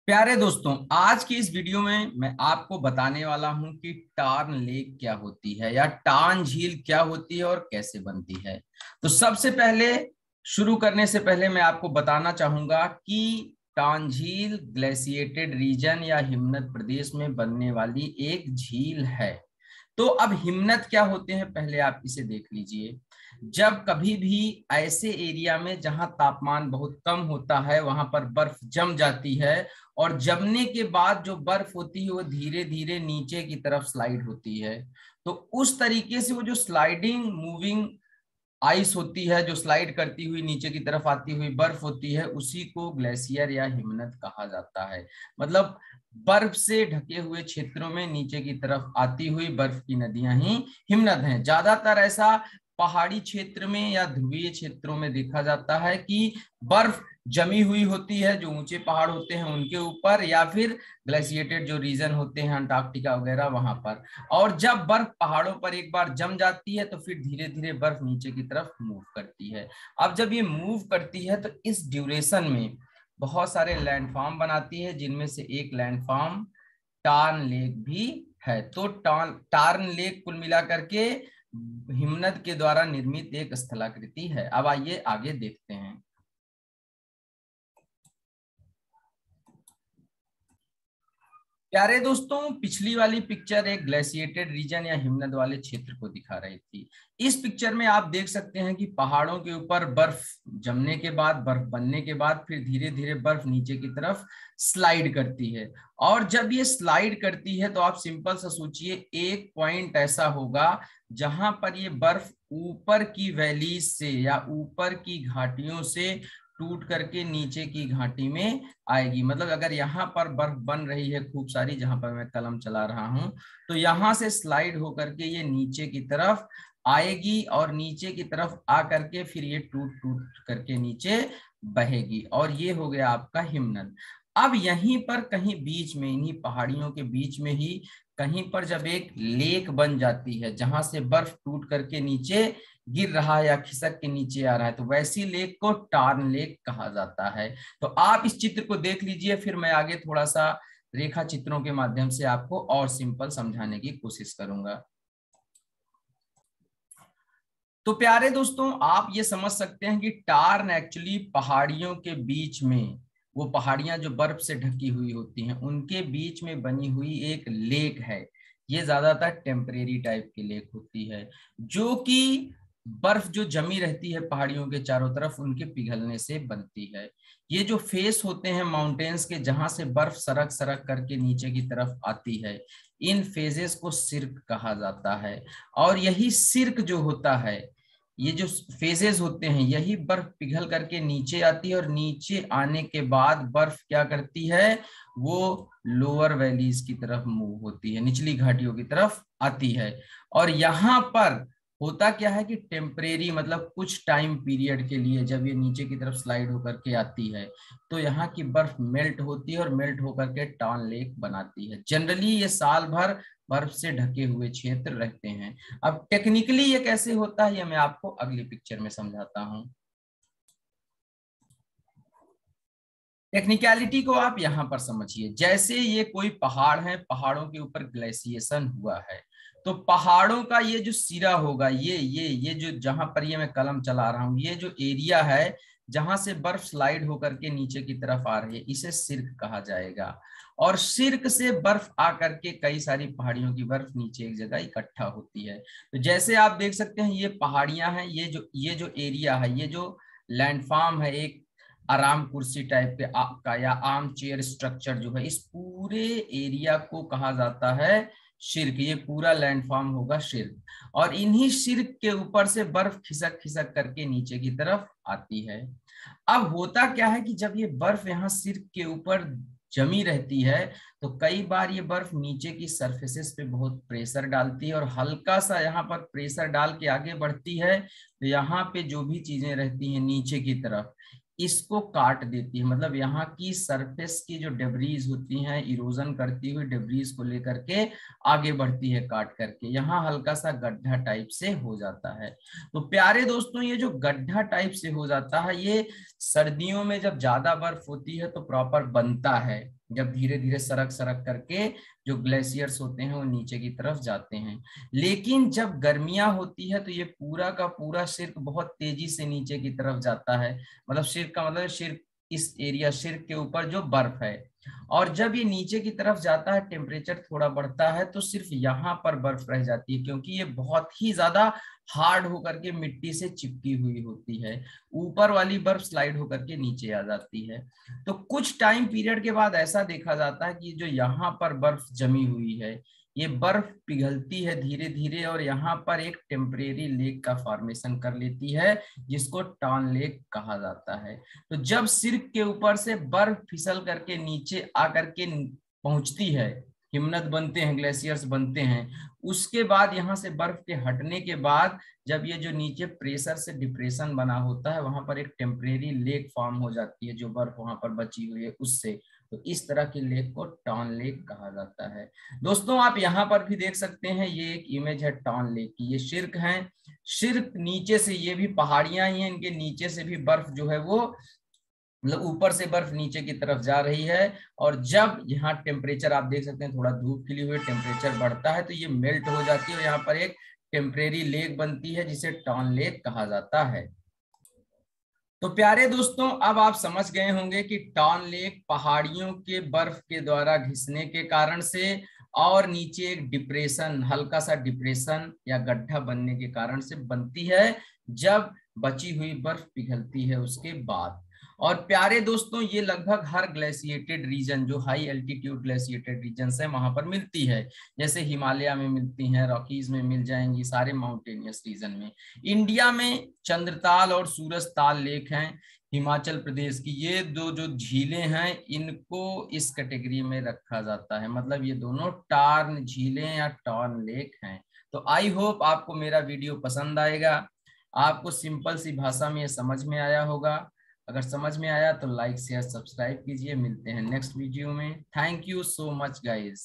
प्यारे दोस्तों, आज की इस वीडियो में मैं आपको बताने वाला हूं कि टार्न लेक क्या होती है या टार्न झील क्या होती है और कैसे बनती है। तो सबसे पहले शुरू करने से पहले मैं आपको बताना चाहूंगा कि टार्न झील ग्लेशिएटेड रीजन या हिमनद प्रदेश में बनने वाली एक झील है। तो अब हिमनद क्या होते हैं पहले आप इसे देख लीजिए। जब कभी भी ऐसे एरिया में जहां तापमान बहुत कम होता है वहां पर बर्फ जम जाती है और जमने के बाद जो बर्फ होती है वो धीरे धीरे नीचे की तरफ स्लाइड होती है। तो उस तरीके से वो जो स्लाइडिंग मूविंग आइस होती है, जो स्लाइड करती हुई नीचे की तरफ आती हुई बर्फ होती है, उसी को ग्लेशियर या हिमनद कहा जाता है। मतलब बर्फ से ढके हुए क्षेत्रों में नीचे की तरफ आती हुई बर्फ की नदियां ही हिमनद हैं। ज्यादातर ऐसा पहाड़ी क्षेत्र में या ध्रुवीय क्षेत्रों में देखा जाता है कि बर्फ जमी हुई होती है जो ऊंचे पहाड़ होते हैं उनके ऊपर, या फिर ग्लेशिएटेड जो रीजन होते हैं अंटार्कटिका वगैरह वहां पर। और जब बर्फ पहाड़ों पर एक बार जम जाती है तो फिर धीरे धीरे बर्फ नीचे की तरफ मूव करती है। अब जब ये मूव करती है तो इस ड्यूरेशन में बहुत सारे लैंडफॉर्म बनाती है, जिनमें से एक लैंडफॉर्म टार्न लेक भी है। तो टार्न लेक कुल मिलाकर के हिमनद के द्वारा निर्मित एक स्थलाकृति है। अब आइए आगे देखते हैं। प्यारे दोस्तों, पिछली वाली पिक्चर एक ग्लेशिएटेड रीजन या हिमनद वाले क्षेत्र को दिखा रही थी। इस पिक्चर में आप देख सकते हैं कि पहाड़ों के ऊपर बर्फ जमने के बाद, बर्फ बनने के बाद फिर धीरे धीरे बर्फ नीचे की तरफ स्लाइड करती है। और जब ये स्लाइड करती है तो आप सिंपल सा सोचिए, एक पॉइंट ऐसा होगा जहां पर ये बर्फ ऊपर की वैलीज से या ऊपर की घाटियों से टूट करके नीचे की घाटी में आएगी। मतलब अगर यहाँ पर बर्फ बन रही है खूब सारी, जहां पर मैं कलम चला रहा हूं, तो यहाँ से स्लाइड होकर के ये नीचे की तरफ आएगी और नीचे की तरफ आ करके फिर ये टूट टूट करके नीचे बहेगी। और ये हो गया आपका हिमनद। अब यहीं पर कहीं बीच में, इन्हीं पहाड़ियों के बीच में ही कहीं पर जब एक लेक बन जाती है जहां से बर्फ टूट करके नीचे गिर रहा है या खिसक के नीचे आ रहा है, तो वैसी लेक को टार्न लेक कहा जाता है। तो आप इस चित्र को देख लीजिए, फिर मैं आगे थोड़ा सा रेखा चित्रों के माध्यम से आपको और सिंपल समझाने की कोशिश करूंगा। तो प्यारे दोस्तों, आप ये समझ सकते हैं कि टार्न एक्चुअली पहाड़ियों के बीच में, वो पहाड़ियां जो बर्फ से ढकी हुई होती हैं उनके बीच में बनी हुई एक लेक है। ये ज्यादातर टेम्परेरी टाइप की लेक होती है, जो कि बर्फ जो जमी रहती है पहाड़ियों के चारों तरफ उनके पिघलने से बनती है। ये जो फेस होते हैं माउंटेन्स के, जहां से बर्फ सरक सरक करके नीचे की तरफ आती है, इन फेजेस को सिर्क कहा जाता है। और यही सिर्क जो होता है, ये जो फेजेस होते हैं, यही बर्फ पिघल करके नीचे आती है और नीचे आने के बाद बर्फ क्या करती है, वो लोअर वैलीज की तरफ मूव होती है, निचली घाटियों की तरफ आती है। और यहाँ पर होता क्या है कि टेम्परेरी, मतलब कुछ टाइम पीरियड के लिए जब ये नीचे की तरफ स्लाइड होकर के आती है तो यहाँ की बर्फ मेल्ट होती है और मेल्ट होकर के टार्न लेक बनाती है। जनरली ये साल भर बर्फ से ढके हुए क्षेत्र रहते हैं। अब टेक्निकली ये कैसे होता है ये मैं आपको अगली पिक्चर में समझाता हूं। टेक्निकलिटी को आप यहाँ पर समझिए। जैसे ये कोई पहाड़ है, पहाड़ों के ऊपर ग्लेशिएशन हुआ है, तो पहाड़ों का ये जो सिरा होगा, ये जो जहां पर ये मैं कलम चला रहा हूं, ये जो एरिया है जहां से बर्फ स्लाइड होकर के नीचे की तरफ आ रही है, इसे सिर्क कहा जाएगा। और सिर्क से बर्फ आकर के कई सारी पहाड़ियों की बर्फ नीचे एक जगह इकट्ठा होती है। तो जैसे आप देख सकते हैं ये पहाड़ियां हैं, ये जो एरिया है, ये जो लैंडफॉर्म है, एक आराम कुर्सी टाइप के का या आर्म चेयर स्ट्रक्चर जो है, इस पूरे एरिया को कहा जाता है शिर्क। ये पूरा लैंडफॉर्म होगा शिर्क, और इन्हीं शिर्क के ऊपर से बर्फ खिसक खिसक करके नीचे की तरफ आती है। अब होता क्या है कि जब ये बर्फ यहाँ शिर्क के ऊपर जमी रहती है तो कई बार ये बर्फ नीचे की सरफेसेस पे बहुत प्रेशर डालती है, और हल्का सा यहाँ पर प्रेशर डाल के आगे बढ़ती है तो यहाँ पे जो भी चीजें रहती हैं नीचे की तरफ, इसको काट देती है। मतलब यहाँ की सरफेस की जो डेब्रीज होती हैं, इरोजन करती हुई डेब्रीज को लेकर के आगे बढ़ती है काट करके, यहाँ हल्का सा गड्ढा टाइप से हो जाता है। तो प्यारे दोस्तों, ये जो गड्ढा टाइप से हो जाता है, ये सर्दियों में जब ज्यादा बर्फ होती है तो प्रॉपर बनता है, जब धीरे धीरे सरक सरक करके जो ग्लेशियर्स होते हैं वो नीचे की तरफ जाते हैं। लेकिन जब गर्मियां होती है तो ये पूरा का पूरा सिर्क बहुत तेजी से नीचे की तरफ जाता है। मतलब सिर्क का मतलब सिर्क, इस एरिया सिर्क के ऊपर जो बर्फ है, और जब ये नीचे की तरफ जाता है टेम्परेचर थोड़ा बढ़ता है तो सिर्फ यहाँ पर बर्फ रह जाती है, क्योंकि ये बहुत ही ज्यादा हार्ड होकर के मिट्टी से चिपकी हुई होती है। ऊपर वाली बर्फ स्लाइड होकर के नीचे आ जाती है। तो कुछ टाइम पीरियड के बाद ऐसा देखा जाता है कि जो यहाँ पर बर्फ जमी हुई है, ये बर्फ पिघलती है धीरे धीरे और यहाँ पर एक टेम्परेरी लेक का फॉर्मेशन कर लेती है, जिसको टॉन लेक कहा जाता है। तो जब सिर्क के ऊपर से बर्फ फिसल करके नीचे आकर के पहुंचती है, हिमनद बनते हैं, ग्लेशियर्स बनते हैं, उसके बाद यहाँ से बर्फ के हटने के बाद जब ये जो नीचे प्रेशर से डिप्रेशन बना होता है, वहां पर एक टेम्परेरी लेक फॉर्म हो जाती है, जो बर्फ वहां पर बची हुई है उससे। तो इस तरह की लेक को टॉन लेक कहा जाता है। दोस्तों आप यहाँ पर भी देख सकते हैं, ये एक इमेज है टॉन लेक की। ये सिर्क है, सिर्क नीचे से, ये भी पहाड़ियां ही हैं, इनके नीचे से भी बर्फ जो है वो, मतलब ऊपर से बर्फ नीचे की तरफ जा रही है। और जब यहाँ टेम्परेचर आप देख सकते हैं, थोड़ा धूप खिली हुई, टेम्परेचर बढ़ता है तो ये मेल्ट हो जाती है और यहाँ पर एक टेम्परेरी लेक बनती है जिसे टॉन लेक कहा जाता है। तो प्यारे दोस्तों अब आप समझ गए होंगे कि टॉन लेक पहाड़ियों के बर्फ के द्वारा घिसने के कारण से और नीचे एक डिप्रेशन, हल्का सा डिप्रेशन या गड्ढा बनने के कारण से बनती है, जब बची हुई बर्फ पिघलती है उसके बाद। और प्यारे दोस्तों ये लगभग हर ग्लेशिएटेड रीजन, जो हाई एल्टीट्यूड ग्लेशिएटेड रीजन है वहां पर मिलती है। जैसे हिमालय में मिलती हैं, रॉकीज में मिल जाएंगी, सारे माउंटेनियस रीजन में। इंडिया में चंद्रताल और सूरजताल लेक हैं हिमाचल प्रदेश की, ये दो जो झीलें हैं इनको इस कैटेगरी में रखा जाता है। मतलब ये दोनों टार्न झीलें या टॉर्न लेक हैं। तो आई होप आपको मेरा वीडियो पसंद आएगा, आपको सिंपल सी भाषा में ये समझ में आया होगा। अगर समझ में आया तो लाइक शेयर सब्सक्राइब कीजिए। मिलते हैं नेक्स्ट वीडियो में। Thank you so much guys.